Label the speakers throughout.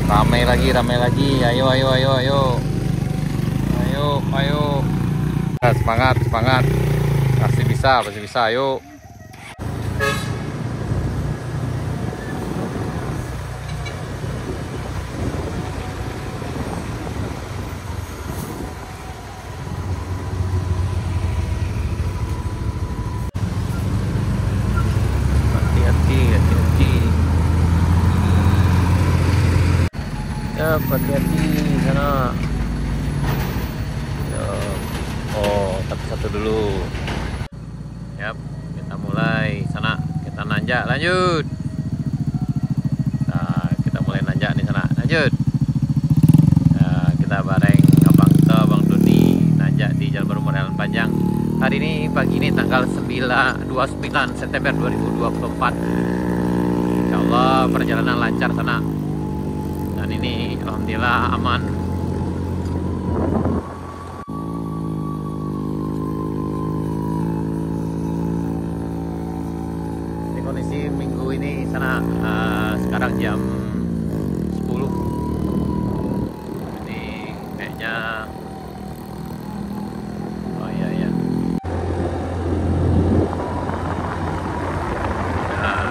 Speaker 1: Ramai lagi, ramai lagi. Ayo, ayo, ayo, ayo. Ayo, ayo. Semangat, semangat. Pasti bisa, pasti bisa. Ayo. Hati-hati, hati-hati. Ya, hati-hati sana. Ya. Oh, satu-satu dulu. Yap, kita mulai sana. Kita nanjak, lanjut. Nah, kita mulai nanjak nih sana. Lanjut. Nah, kita bareng Abang Tito, Abang Doni nanjak di Jalan Baru Morelan Panjang. Hari ini pagi ini tanggal 29 September 2024. Insyaallah perjalanan lancar sana. Dan ini alhamdulillah aman. Ini kondisi minggu ini sana sekarang jam 10. Ini kayaknya oh iya iya. Nah,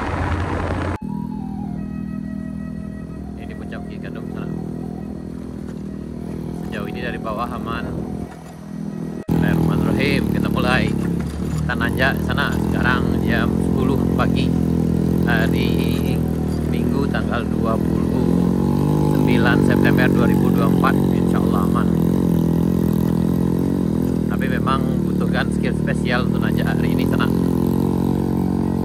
Speaker 1: ini di puncak Ki Gadung sana. Sejauh ini dari bawah aman. Bismillahirrahmanirrahim. Kita mulai. Kita nanjak sana sekarang jam 10 pagi hari Minggu tanggal 29 September 2024. Insyaallah aman. Tapi memang butuhkan skill spesial untuk nanjak hari ini sana.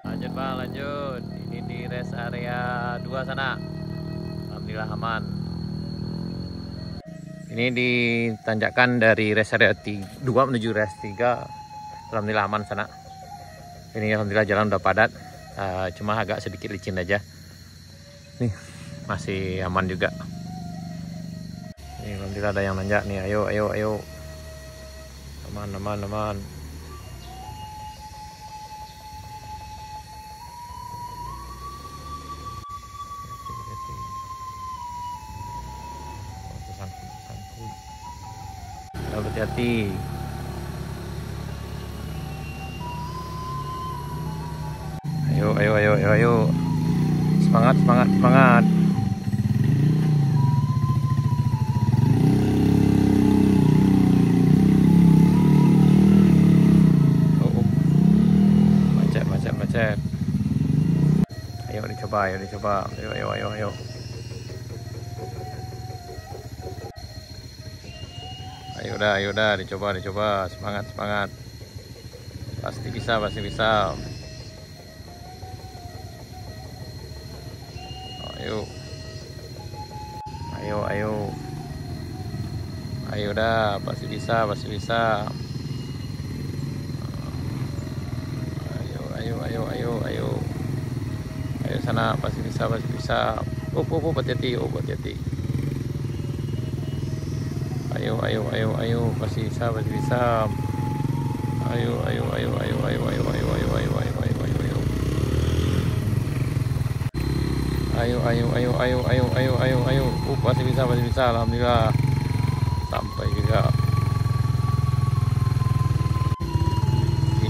Speaker 1: Lanjut Bang, lanjut. Ini di rest area 2 sana. Alhamdulillah aman. Ini ditanjakan dari rest area 2 menuju rest 3. Alhamdulillah aman sana. Ini alhamdulillah jalan udah padat. Cuma agak sedikit licin aja. Nih masih aman juga. Ini alhamdulillah ada yang nanjak nih. Ayo, ayo, ayo. Aman, aman, aman. Hati-hati. Ayo, ayo, ayo, ayo, ayo. Semangat, semangat, semangat. Oh. Macet, macet, macet. Ayo dicoba, ayo dicoba. Ayo, ayo, ayo, ayo. Ayo dah, dicoba, dicoba. Semangat, semangat. Pasti bisa, pasti bisa. Ayo, ayo, ayo, ayo dah, pasti bisa, pasti bisa. Ayo, ayo, ayo, ayo, ayo, ayo sana, pasti bisa, pasti bisa. Hati-hati, hati-hati. Ayo, ayo, ayo, ayo, pasti bisa, pasti bisa. Ayo, ayo, ayo, ayo, ayo, ayo, ayo, ayo, ayo, ayo, ayo, ayo, ayo. Ayo, ayo, ayo, ayo, ayo, ayo, ayo, ayo. Pasti bisa, pasti bisa. Alhamdulillah. Sampai juga.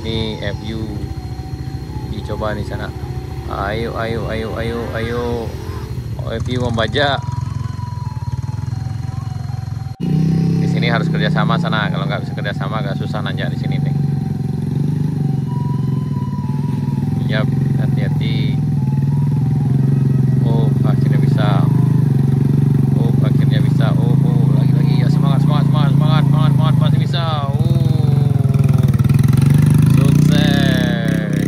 Speaker 1: Ini FU dicoba di sana. Ayo, ayo, ayo, ayo, ayo. FU membajak. Di sini harus kerjasama sana. Kalau nggak bisa kerjasama agak susah nanjak di sini nih. Yap, hati-hati. Akhirnya bisa. Akhirnya bisa. Lagi-lagi ya, semangat, semangat, semangat, semangat, semangat, semangat, pasti bisa. Sukses.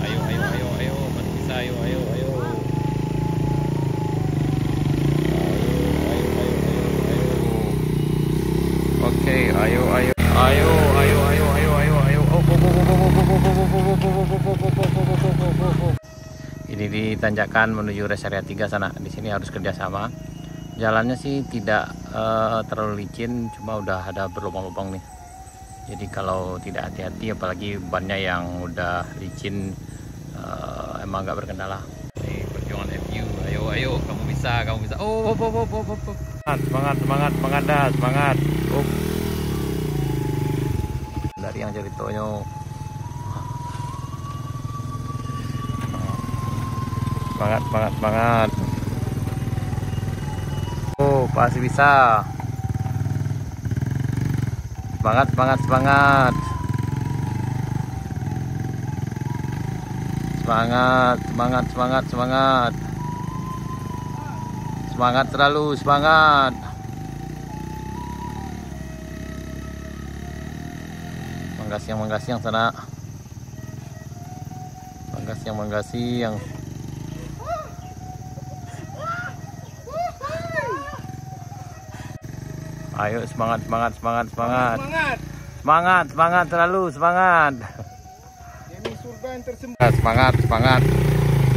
Speaker 1: Ayo, ayo, ayo, ayo, pasti bisa. Ayo, ayo, ayo. Ayo, ayo, ayo, ayo, ayo. Oke, ayo, ayo, ayo, ayo, ayo, ayo, ayo, ayo. Ini ditanjakan menuju rest area 3 sana. Di sini harus kerjasama. Jalannya sih tidak terlalu licin, cuma udah ada berlubang-lubang nih. Jadi kalau tidak hati-hati, apalagi bannya yang udah licin, emang nggak berkendala. Ini perjuangan FU. Ayo. Oh, semangat, semangat, semangat dah, semangat. Dari yang jadi tonyo. Semangat, semangat, semangat. Oh, pasti bisa. Semangat, semangat, semangat. Semangat, semangat, semangat, semangat. Semangat selalu, semangat. Manggas yang sana. Manggas yang. Ayo semangat, semangat, semangat, semangat. Semangat, semangat selalu, semangat.
Speaker 2: Demi surga yang tersembunyi.
Speaker 1: Semangat, semangat.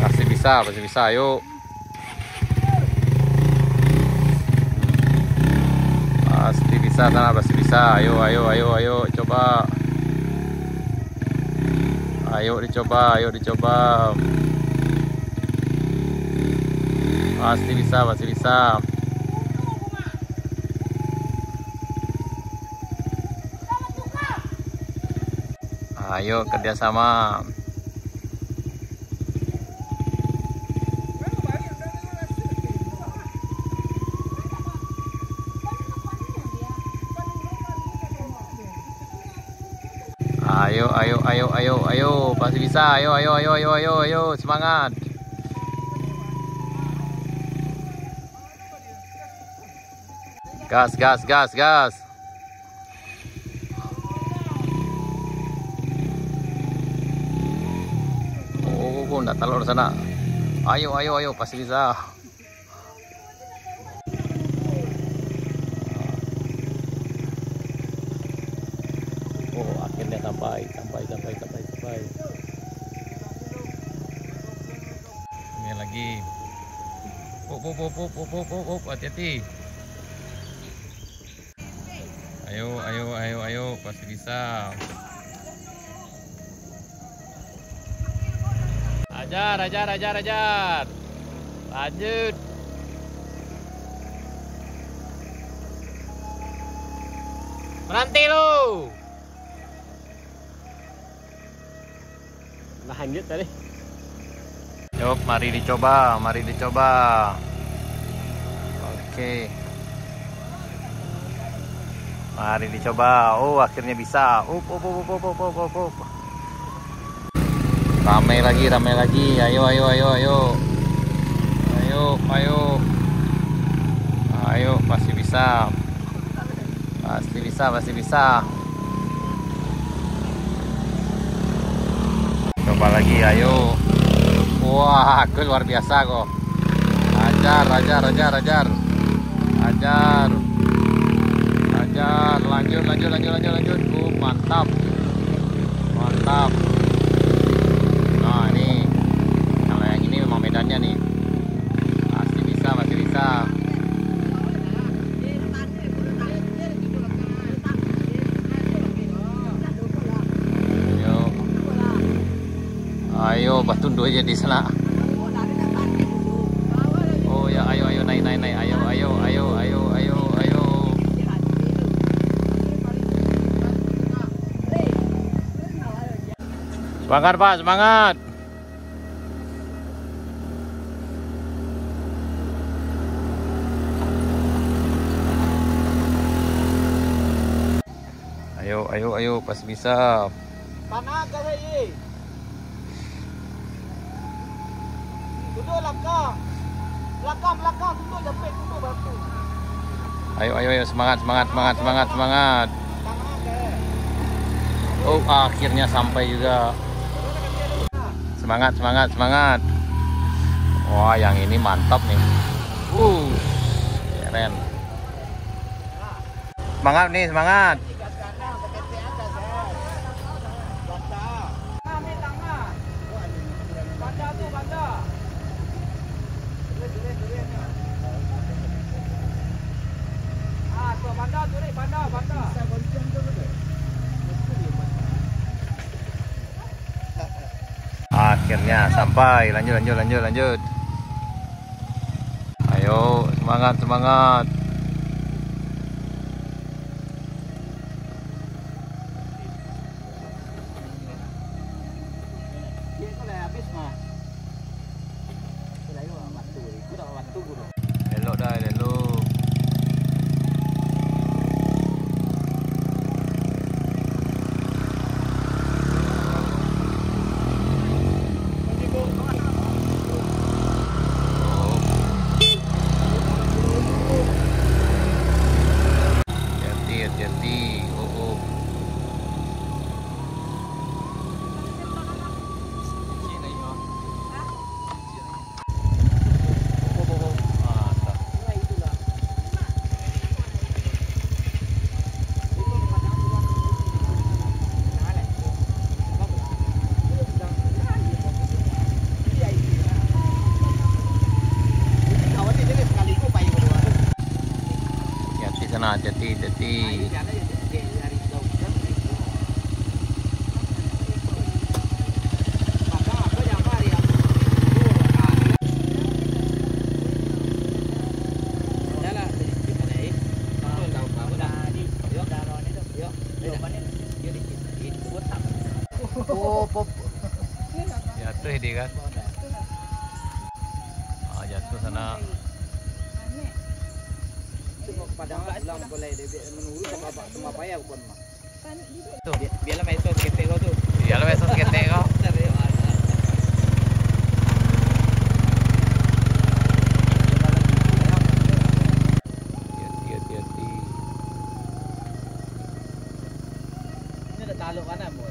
Speaker 1: Pasti bisa, ayo. Pasti bisa sana, pasti bisa. Ayo, coba. Ayo dicoba. Pasti bisa. Ayo kerjasama. Ayo, pasti bisa. Ayo, semangat. Gas. Oh, enggak telur sana. Ayo, pasti bisa. Oh, akhirnya sampai. Ini lagi. Hati-hati. Ayo, pasti bisa. Ajar. Lanjut. Berhenti lu.
Speaker 2: Lanjut tadi.
Speaker 1: Yuk, mari dicoba. Oke. Mari dicoba. Oh, akhirnya bisa. Ramai lagi. Ayo, pasti bisa. Coba lagi, ayo. Wah, aku luar biasa kok. Ajar. Lanjut. Mantap. Nah, ini kalau yang ini memang medannya nih. Pasti bisa. Ayo, batun dua aja di sana. Oh ya, ayo naik. Ayo. Semangat, Pak, semangat. Ayo, pasti bisa.
Speaker 2: Panaga hei. Duduk belakang, duduk japek, duduk batu.
Speaker 1: Ayo, semangat. Oh, akhirnya sampai juga. Semangat. Wah, yang ini mantap nih. Keren. Semangat. Akhirnya sampai. Lanjut. Ayo, semangat, semangat.
Speaker 2: Dia tu lah habis mah. Kita ayo waktu. Kita waktu guru.
Speaker 1: Elok dah, elok. Hati-hati. Oh. Sana hati-hati. Jatuh dia kan. Jatuh sana.
Speaker 2: Padang bilang boleh dia menunggu sama payah bukan mah.
Speaker 1: Tuh.
Speaker 2: Biarlah besok ketek kau tu.
Speaker 1: Iyalah besok ketek kau. Hati-hati.
Speaker 2: Ini ada taluk kanan bu.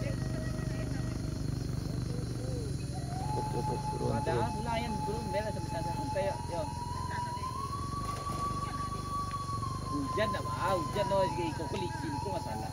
Speaker 1: Turun.
Speaker 2: Padang layan turun bela sampai sana. Kayak yo. Hujan nak bah, hujan no ikut licin tu masalah.